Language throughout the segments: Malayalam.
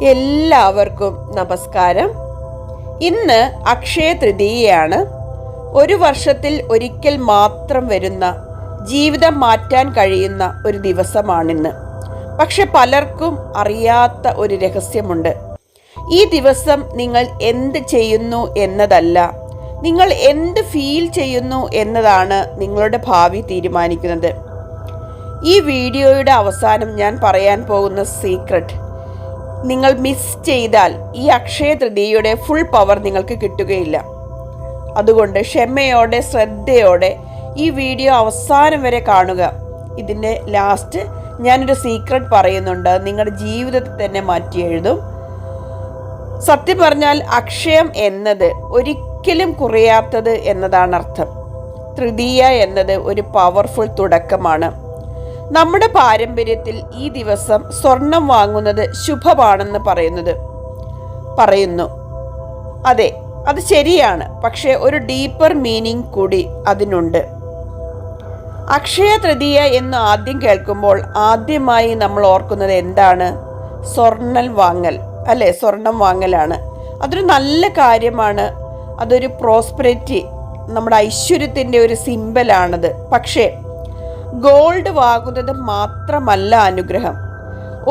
എല്ലാവർക്കും നമസ്കാരം. ഇന്ന് അക്ഷയ തൃതീയയാണ്. ഒരു വർഷത്തിൽ ഒരിക്കൽ മാത്രം വരുന്ന, ജീവിതം മാറ്റാൻ കഴിയുന്ന ഒരു ദിവസമാണിന്ന്. പക്ഷെ പലർക്കും അറിയാത്ത ഒരു രഹസ്യമുണ്ട്. ഈ ദിവസം നിങ്ങൾ എന്ത് ചെയ്യുന്നു എന്നതല്ല, നിങ്ങൾ എന്ത് ഫീൽ ചെയ്യുന്നു എന്നതാണ് നിങ്ങളുടെ ഭാവി തീരുമാനിക്കുന്നത്. ഈ വീഡിയോയുടെ അവസാനം ഞാൻ പറയാൻ പോകുന്ന സീക്രട്ട് നിങ്ങൾ മിസ് ചെയ്താൽ ഈ അക്ഷയ തൃതീയയുടെ ഫുൾ പവർ നിങ്ങൾക്ക് കിട്ടുകയില്ല. അതുകൊണ്ട് ക്ഷമയോടെ ശ്രദ്ധയോടെ ഈ വീഡിയോ അവസാനം വരെ കാണുക. ഇതിൻ്റെ ലാസ്റ്റ് ഞാനൊരു സീക്രട്ട് പറയുന്നുണ്ട്, നിങ്ങളുടെ ജീവിതത്തെ തന്നെ മാറ്റി എഴുതും. സത്യം പറഞ്ഞാൽ അക്ഷയം എന്നത് ഒരിക്കലും കുറയാത്തത് എന്നതാണ് അർത്ഥം. തൃതീയ എന്നത് ഒരു പവർഫുൾ തുടക്കമാണ്. നമ്മുടെ പാരമ്പര്യത്തിൽ ഈ ദിവസം സ്വർണം വാങ്ങുന്നത് ശുഭമാണെന്ന് പറയുന്നു. അതെ, അത് ശരിയാണ്. പക്ഷേ ഒരു ഡീപ്പർ മീനിങ് കൂടി അതിനുണ്ട്. അക്ഷയ തൃതീയ എന്ന് ആദ്യം കേൾക്കുമ്പോൾ ആദ്യമായി നമ്മൾ ഓർക്കുന്നത് എന്താണ്? സ്വർണം വാങ്ങലാണ്. അതൊരു നല്ല കാര്യമാണ്. അതൊരു പ്രോസ്പെരിറ്റി, നമ്മുടെ ഐശ്വര്യത്തിൻ്റെ ഒരു സിമ്പലാണത്. പക്ഷേ ഗോൾഡ് വാങ്ങുന്നത് മാത്രമല്ല അനുഗ്രഹം.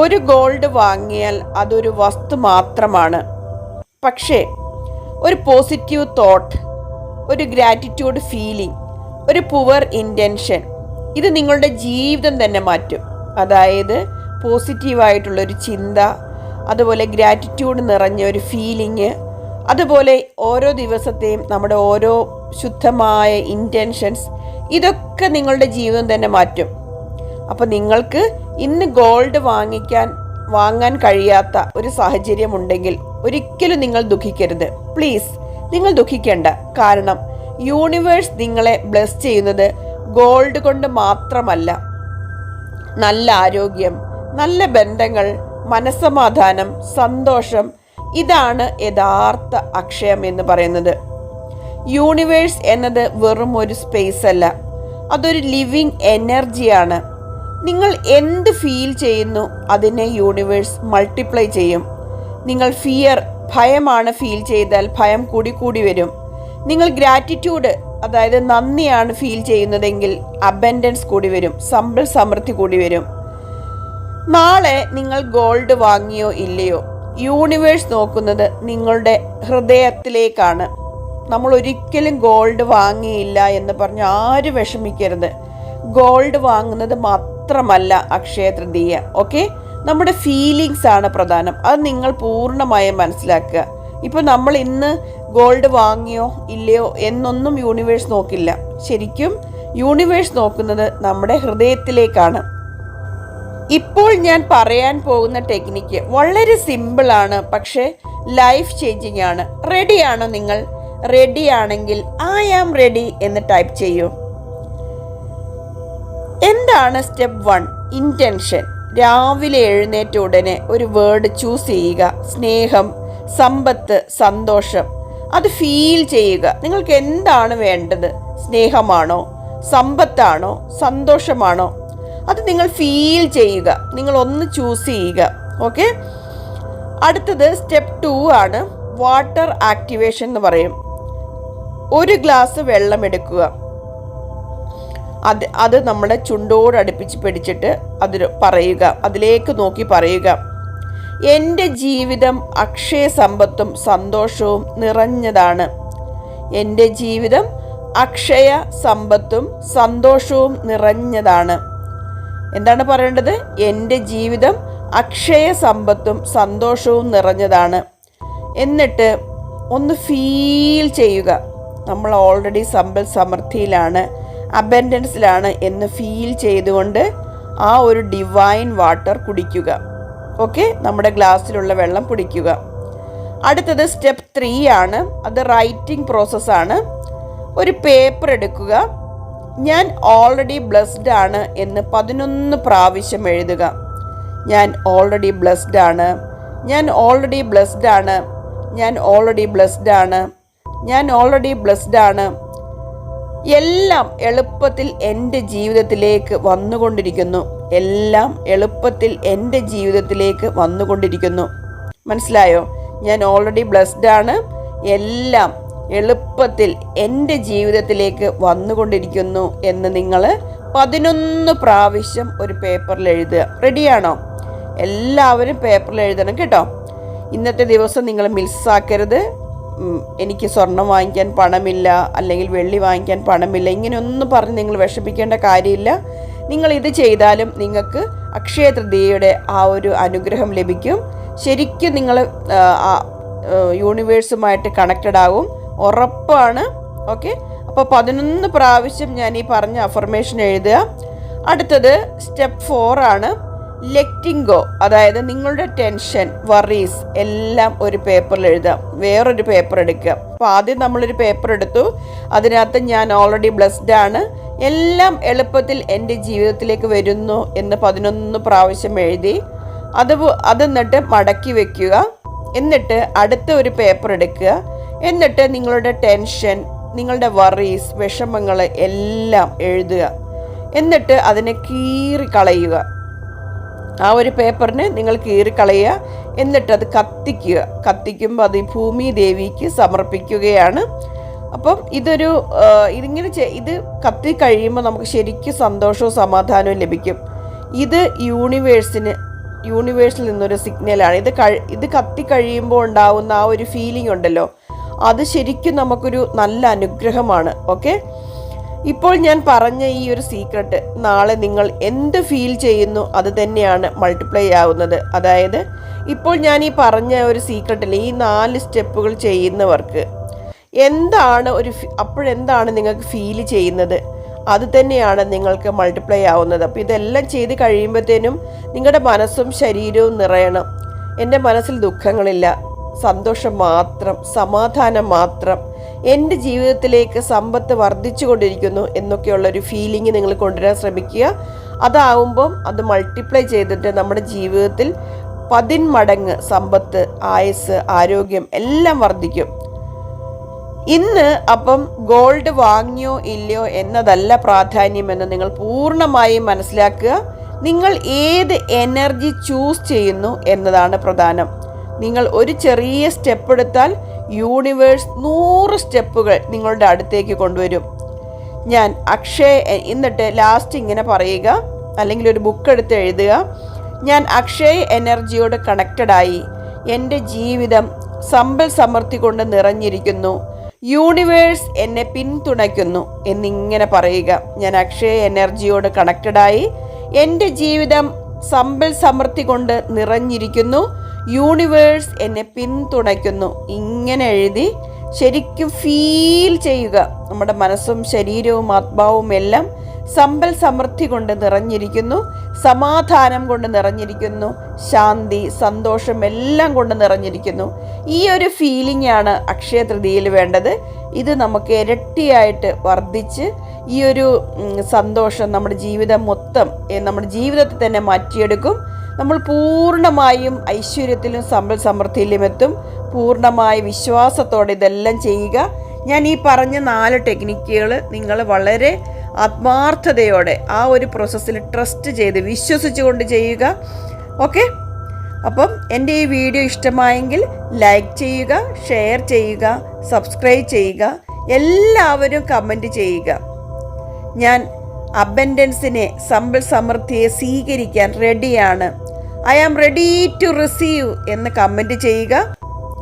ഒരു ഗോൾഡ് വാങ്ങിയാൽ അതൊരു വസ്തു മാത്രമാണ്. പക്ഷേ ഒരു പോസിറ്റീവ് തോട്ട്, ഒരു ഗ്രാറ്റിറ്റ്യൂഡ് ഫീലിംഗ്, ഒരു പുവർ ഇൻറ്റൻഷൻ, ഇത് നിങ്ങളുടെ ജീവിതം തന്നെ മാറ്റും. അതായത് പോസിറ്റീവായിട്ടുള്ളൊരു ചിന്ത, അതുപോലെ ഗ്രാറ്റിറ്റ്യൂഡ് നിറഞ്ഞ ഒരു ഫീലിംഗ്, അതുപോലെ ഓരോ ദിവസത്തെയും നമ്മുടെ ഓരോ ശുദ്ധമായ ഇൻറ്റൻഷൻസ്, ഇതൊക്കെ നിങ്ങളുടെ ജീവിതം തന്നെ മാറ്റും. അപ്പോൾ നിങ്ങൾക്ക് ഇന്ന് ഗോൾഡ് വാങ്ങാൻ കഴിയാത്ത ഒരു സാഹചര്യം ഉണ്ടെങ്കിൽ ഒരിക്കലും നിങ്ങൾ ദുഃഖിക്കരുത്. പ്ലീസ്, നിങ്ങൾ ദുഃഖിക്കേണ്ട. കാരണം യൂണിവേഴ്സ് നിങ്ങളെ ബ്ലെസ് ചെയ്യുന്നത് ഗോൾഡ് കൊണ്ട് മാത്രമല്ല. നല്ല ആരോഗ്യം, നല്ല ബന്ധങ്ങൾ, മനസ്സമാധാനം, സന്തോഷം, ഇതാണ് യഥാർത്ഥ അക്ഷയം എന്ന് പറയുന്നത്. യൂണിവേഴ്സ് എന്നത് വെറും ഒരു സ്പേസ് അല്ല, അതൊരു ലിവിങ് എനർജിയാണ്. നിങ്ങൾ എന്ത് ഫീൽ ചെയ്യുന്നു അതിനെ യൂണിവേഴ്സ് മൾട്ടിപ്ലൈ ചെയ്യും. നിങ്ങൾ ഭയമാണ് ഫീൽ ചെയ്താൽ ഭയം കൂടി വരും. നിങ്ങൾ ഗ്രാറ്റിറ്റ്യൂഡ്, അതായത് നന്ദിയാണ് ഫീൽ ചെയ്യുന്നതെങ്കിൽ അബൻഡൻസ് കൂടി വരും, സമൃദ്ധി കൂടി വരും. നാളെ നിങ്ങൾ ഗോൾഡ് വാങ്ങിയോ ഇല്ലയോ, യൂണിവേഴ്സ് നോക്കുന്നത് നിങ്ങളുടെ ഹൃദയത്തിലേക്കാണ്. നമ്മൾ ഒരിക്കലും ഗോൾഡ് വാങ്ങിയില്ല എന്ന് പറഞ്ഞ് ആരും വിഷമിക്കരുത്. ഗോൾഡ് വാങ്ങുന്നത് മാത്രമല്ല അക്ഷയ തൃതീയ. ഓക്കെ, നമ്മുടെ ഫീലിങ്സ് ആണ് പ്രധാനം. അത് നിങ്ങൾ പൂർണ്ണമായും മനസ്സിലാക്കുക. ഇപ്പോൾ നമ്മൾ ഇന്ന് ഗോൾഡ് വാങ്ങിയോ ഇല്ലയോ എന്നൊന്നും യൂണിവേഴ്സ് നോക്കില്ല. ശരിക്കും യൂണിവേഴ്സ് നോക്കുന്നത് നമ്മുടെ ഹൃദയത്തിലേക്കാണ്. ഇപ്പോൾ ഞാൻ പറയാൻ പോകുന്ന ടെക്നിക്ക് വളരെ സിമ്പിളാണ്, പക്ഷേ ലൈഫ് ചേഞ്ചിങ് ആണ്. റെഡിയാണോ നിങ്ങൾ? റെഡിയാണെങ്കിൽ ഐ ആം റെഡി എന്ന് ടൈപ്പ് ചെയ്യൂ. എന്താണ് സ്റ്റെപ്പ് 1? ഇൻറ്റൻഷൻ. രാവിലെ എഴുന്നേറ്റ ഉടനെ ഒരു വേർഡ് ചൂസ് ചെയ്യുക. സ്നേഹം, സമ്പത്ത്, സന്തോഷം, അത് ഫീൽ ചെയ്യുക. നിങ്ങൾക്ക് എന്താണ് വേണ്ടത്? സ്നേഹമാണോ, സമ്പത്താണോ, സന്തോഷമാണോ? അത് നിങ്ങൾ ഫീൽ ചെയ്യുക. നിങ്ങൾ ഒന്ന് ചൂസ് ചെയ്യുക. ഓക്കെ, അടുത്തത് സ്റ്റെപ്പ് 2 ആണ്. വാട്ടർ ആക്ടിവേഷൻ എന്ന് പറയും. ഒരു ഗ്ലാസ് വെള്ളം എടുക്കുക. അത് നമ്മുടെ ചുണ്ടോട് അടുപ്പിച്ച് പിടിച്ചിട്ട് അതിലേക്ക് നോക്കി പറയുക, എൻ്റെ ജീവിതം അക്ഷയ സമ്പത്തും സന്തോഷവും നിറഞ്ഞതാണ്. എൻ്റെ ജീവിതം അക്ഷയ സമ്പത്തും സന്തോഷവും നിറഞ്ഞതാണ്. എന്താണ് പറയേണ്ടത്? എൻ്റെ ജീവിതം അക്ഷയ സമ്പത്തും സന്തോഷവും നിറഞ്ഞതാണ്. എന്നിട്ട് ഒന്ന് ഫീൽ ചെയ്യുക. നമ്മൾ ഓൾറെഡി സമൃദ്ധിയിലാണ്, അബൻഡൻസിലാണ് എന്ന് ഫീൽ ചെയ്തുകൊണ്ട് ആ ഒരു ഡിവൈൻ വാട്ടർ കുടിക്കുക. ഓക്കെ, നമ്മുടെ ഗ്ലാസ്സിലുള്ള വെള്ളം കുടിക്കുക. അടുത്തത് സ്റ്റെപ്പ് 3 ആണ്. അത് റൈറ്റിംഗ് പ്രോസസ്സാണ്. ഒരു പേപ്പർ എടുക്കുക. ഞാൻ ഓൾറെഡി ബ്ലെസ്ഡ് ആണ് എന്ന് 11 പ്രാവശ്യം എഴുതുക. ഞാൻ ഓൾറെഡി ബ്ലെസ്ഡ് ആണ്, ഞാൻ ഓൾറെഡി ബ്ലെസ്ഡ് ആണ്, ഞാൻ ഓൾറെഡി ബ്ലെസ്ഡ് ആണ്, ഞാൻ ഓൾറെഡി ബ്ലെസ്ഡ് ആണ്. എല്ലാം എളുപ്പത്തിൽ എൻ്റെ ജീവിതത്തിലേക്ക് വന്നുകൊണ്ടിരിക്കുന്നു. എല്ലാം എളുപ്പത്തിൽ എൻ്റെ ജീവിതത്തിലേക്ക് വന്നുകൊണ്ടിരിക്കുന്നു. മനസ്സിലായോ? ഞാൻ ഓൾറെഡി ബ്ലെസ്ഡ് ആണ്. എല്ലാം എളുപ്പത്തിൽ എൻ്റെ ജീവിതത്തിലേക്ക് വന്നുകൊണ്ടിരിക്കുന്നു എന്ന് നിങ്ങൾ 11 പ്രാവശ്യം ഒരു പേപ്പറിൽ എഴുതുക. റെഡിയാണോ? എല്ലാവരും പേപ്പറിൽ എഴുതണം കേട്ടോ. ഇന്നത്തെ ദിവസം നിങ്ങൾ മിസ്സാക്കരുത്. എനിക്ക് സ്വർണം വാങ്ങിക്കാൻ പണമില്ല, അല്ലെങ്കിൽ വെള്ളി വാങ്ങിക്കാൻ പണമില്ല, ഇങ്ങനെയൊന്നും പറഞ്ഞ് നിങ്ങൾ വിഷമിക്കേണ്ട കാര്യമില്ല. നിങ്ങൾ ഇത് ചെയ്താലും നിങ്ങൾക്ക് അക്ഷയ തൃതീയയുടെ ആ ഒരു അനുഗ്രഹം ലഭിക്കും. ശരിക്കും നിങ്ങൾ യൂണിവേഴ്സുമായിട്ട് കണക്റ്റഡ് ആകും, ഉറപ്പാണ്. ഓക്കെ, അപ്പോൾ 11 പ്രാവശ്യം ഞാൻ ഈ പറഞ്ഞ അഫർമേഷൻ എഴുതുക. അടുത്തത് സ്റ്റെപ്പ് 4 ആണ് ലെറ്റിംഗ് ഗോ. അതായത് നിങ്ങളുടെ ടെൻഷൻ, വറീസ് എല്ലാം ഒരു പേപ്പറിൽ എഴുതാം. വേറൊരു പേപ്പർ എടുക്കുക. അപ്പോൾ ആദ്യം നമ്മളൊരു പേപ്പർ എടുത്തു, അതിനകത്ത് ഞാൻ ഓൾറെഡി ബ്ലെസ്ഡ് ആണ്, എല്ലാം എളുപ്പത്തിൽ എൻ്റെ ജീവിതത്തിലേക്ക് വരുന്നു എന്ന് 11 പ്രാവശ്യം എഴുതി. അത് എന്നിട്ട് മടക്കി വെക്കുക. എന്നിട്ട് അടുത്ത ഒരു പേപ്പർ എടുക്കുക. എന്നിട്ട് നിങ്ങളുടെ ടെൻഷൻ, നിങ്ങളുടെ വറീസ്, വിഷമങ്ങൾ എല്ലാം എഴുതുക. എന്നിട്ട് അതിനെ കീറിക്കളയുക. ആ ഒരു പേപ്പറിനെ നിങ്ങൾ കീറിക്കളയുക. എന്നിട്ട് അത് കത്തിക്കുക. കത്തിക്കുമ്പോൾ അത് ഈ ഭൂമി ദേവിക്ക് സമർപ്പിക്കുകയാണ്. അപ്പം ഇതിങ്ങനെ ഇത് കത്തിക്കഴിയുമ്പോൾ നമുക്ക് ശരിക്കും സന്തോഷവും സമാധാനവും ലഭിക്കും. ഇത് യൂണിവേഴ്സിൽ നിന്നൊരു സിഗ്നലാണ്. ഇത് കത്തിക്കഴിയുമ്പോൾ ഉണ്ടാവുന്ന ആ ഒരു ഫീലിംഗ് ഉണ്ടല്ലോ, അത് ശരിക്കും നമുക്കൊരു നല്ല അനുഗ്രഹമാണ്. ഓക്കെ, ഇപ്പോൾ ഞാൻ പറഞ്ഞ ഈ ഒരു സീക്രട്ട് നാളെ നിങ്ങൾ എന്ത് ഫീൽ ചെയ്യുന്നു അത് തന്നെയാണ് മൾട്ടിപ്ലൈ ആവുന്നത്. അതായത് ഇപ്പോൾ ഞാൻ ഈ പറഞ്ഞ ഒരു സീക്രട്ടിൽ ഈ 4 സ്റ്റെപ്പുകൾ ചെയ്യുന്നവർക്ക് അപ്പോഴെന്താണ് നിങ്ങൾക്ക് ഫീൽ ചെയ്യുന്നത്, അത് തന്നെയാണ് നിങ്ങൾക്ക് മൾട്ടിപ്ലൈ ആവുന്നത്. അപ്പോൾ ഇതെല്ലാം ചെയ്ത് കഴിയുമ്പോഴത്തേനും നിങ്ങളുടെ മനസ്സും ശരീരവും നിറയണം. എൻ്റെ മനസ്സിൽ ദുഃഖങ്ങളില്ല, സന്തോഷം മാത്രം, സമാധാനം മാത്രം, എൻ്റെ ജീവിതത്തിലേക്ക് സമ്പത്ത് വർദ്ധിച്ചു കൊണ്ടിരിക്കുന്നു എന്നൊക്കെയുള്ളൊരു ഫീലിംഗ് നിങ്ങൾ കൊണ്ടുവരാൻ ശ്രമിക്കുക. അതാവുമ്പം അത് മൾട്ടിപ്ലൈ ചെയ്തിട്ട് നമ്മുടെ ജീവിതത്തിൽ 10 മടങ്ങ് സമ്പത്ത്, ആയുസ്, ആരോഗ്യം എല്ലാം വർദ്ധിക്കും. ഇന്ന് അപ്പം ഗോൾഡ് വാങ്ങിയോ ഇല്ലയോ എന്നതല്ല പ്രാധാന്യമെന്ന് നിങ്ങൾ പൂർണ്ണമായും മനസ്സിലാക്കുക. നിങ്ങൾ ഏത് എനർജി ചൂസ് ചെയ്യുന്നു എന്നതാണ് പ്രധാനം. നിങ്ങൾ ഒരു ചെറിയ സ്റ്റെപ്പ് എടുത്താൽ യൂണിവേഴ്സ് 100 സ്റ്റെപ്പുകൾ നിങ്ങളുടെ അടുത്തേക്ക് കൊണ്ടുവരും. ഞാൻ എന്നിട്ട് ലാസ്റ്റ് ഇങ്ങനെ പറയുക, അല്ലെങ്കിൽ ഒരു ബുക്ക് എടുത്ത് എഴുതുക. ഞാൻ അക്ഷയ എനർജിയോട് കണക്റ്റഡായി, എൻ്റെ ജീവിതം സമ്പൽ സമൃദ്ധി കൊണ്ട് നിറഞ്ഞിരിക്കുന്നു, യൂണിവേഴ്സ് എന്നെ പിന്തുണയ്ക്കുന്നു എന്നിങ്ങനെ പറയുക. ഞാൻ അക്ഷയ എനർജിയോട് കണക്റ്റഡായി, എൻ്റെ ജീവിതം സമ്പൽ സമൃദ്ധി കൊണ്ട് നിറഞ്ഞിരിക്കുന്നു, യൂണിവേഴ്സ് എന്നെ പിന്തുണയ്ക്കുന്നു. ഇങ്ങനെ എഴുതി ശരിക്കും ഫീൽ ചെയ്യുക. നമ്മുടെ മനസ്സും ശരീരവും ആത്മാവും എല്ലാം സമ്പൽ സമൃദ്ധി കൊണ്ട് നിറഞ്ഞിരിക്കുന്നു, സമാധാനം കൊണ്ട് നിറഞ്ഞിരിക്കുന്നു, ശാന്തി, സന്തോഷം എല്ലാം കൊണ്ട് നിറഞ്ഞിരിക്കുന്നു. ഈ ഒരു ഫീലിംഗ് ആണ് അക്ഷയ തൃതീയയിൽ വേണ്ടത്. ഇത് നമുക്ക് ഇരട്ടിയായിട്ട് വർദ്ധിച്ച് ഈ ഒരു സന്തോഷം നമ്മുടെ ജീവിതം മൊത്തം, നമ്മുടെ ജീവിതത്തിൽ തന്നെ മാറ്റിയെടുക്കും. നമ്മൾ പൂർണ്ണമായും ഐശ്വര്യത്തിലും സമ്പൽ സമൃദ്ധിയിലും എത്തും. പൂർണ്ണമായ വിശ്വാസത്തോടെ ഇതെല്ലാം ചെയ്യുക. ഞാൻ ഈ പറഞ്ഞ 4 ടെക്നിക്കുകൾ നിങ്ങൾ വളരെ ആത്മാർത്ഥതയോടെ ആ ഒരു പ്രോസസ്സിൽ ട്രസ്റ്റ് ചെയ്ത് വിശ്വസിച്ചുകൊണ്ട് ചെയ്യുക. ഓക്കെ, അപ്പം എൻ്റെ ഈ വീഡിയോ ഇഷ്ടമായെങ്കിൽ ലൈക്ക് ചെയ്യുക, ഷെയർ ചെയ്യുക, സബ്സ്ക്രൈബ് ചെയ്യുക, എല്ലാവരും കമൻറ്റ് ചെയ്യുക. ഞാൻ അബൻഡൻസിനെ, സമ്പൽ സമൃദ്ധിയെ സ്വീകരിക്കാൻ റെഡിയാണ്, I am ready to receive എന്ന് കമൻറ്റ് ചെയ്യുക.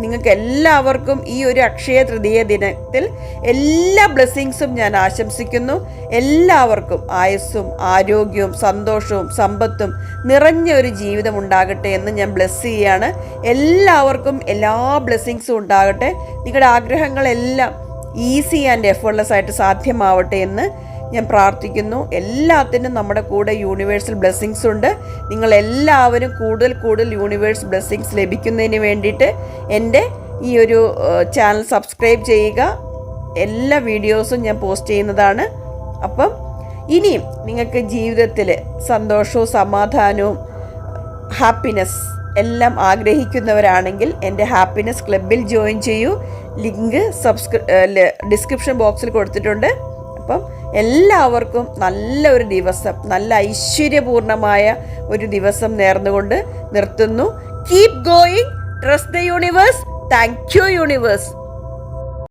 നിങ്ങൾക്ക് എല്ലാവർക്കും ഈ ഒരു അക്ഷയ തൃതീയ ദിനത്തിൽ എല്ലാ ബ്ലെസ്സിങ്സും ഞാൻ ആശംസിക്കുന്നു. എല്ലാവർക്കും ആയുസ്സും ആരോഗ്യവും സന്തോഷവും സമ്പത്തും നിറഞ്ഞ ഒരു ജീവിതം ഉണ്ടാകട്ടെ എന്ന് ഞാൻ ബ്ലെസ് ചെയ്യുകയാണ്. എല്ലാവർക്കും എല്ലാ ബ്ലെസ്സിങ്സും ഉണ്ടാകട്ടെ. നിങ്ങളുടെ ആഗ്രഹങ്ങളെല്ലാം ഈസി ആൻഡ് എഫേർട്ട്ലെസ് ആയിട്ട് സാധ്യമാവട്ടെ എന്ന് ഞാൻ പ്രാർത്ഥിക്കുന്നു. എല്ലാത്തിനും നമ്മുടെ കൂടെ യൂണിവേഴ്സൽ ബ്ലെസ്സിങ്സ് ഉണ്ട്. നിങ്ങളെല്ലാവരും കൂടുതൽ യൂണിവേഴ്സ് ബ്ലെസ്സിങ്സ് ലഭിക്കുന്നതിന് വേണ്ടിയിട്ട് എൻ്റെ ഈ ഒരു ചാനൽ സബ്സ്ക്രൈബ് ചെയ്യുക. എല്ലാ വീഡിയോസും ഞാൻ പോസ്റ്റ് ചെയ്യുന്നതാണ്. അപ്പം ഇനിയും നിങ്ങൾക്ക് ജീവിതത്തിൽ സന്തോഷവും സമാധാനവും ഹാപ്പിനെസ് എല്ലാം ആഗ്രഹിക്കുന്നവരാണെങ്കിൽ എൻ്റെ ഹാപ്പിനെസ് ക്ലബിൽ ജോയിൻ ചെയ്യൂ. ലിങ്ക് ഡിസ്ക്രിപ്ഷൻ ബോക്സിൽ കൊടുത്തിട്ടുണ്ട്. അപ്പം എല്ലാവർക്കും നല്ല ഒരു ദിവസം, നല്ല ഐശ്വര്യപൂർണമായ ഒരു ദിവസം നേർന്നുകൊണ്ട് നിർത്തുന്നു. Keep going. Trust the universe. Thank you universe.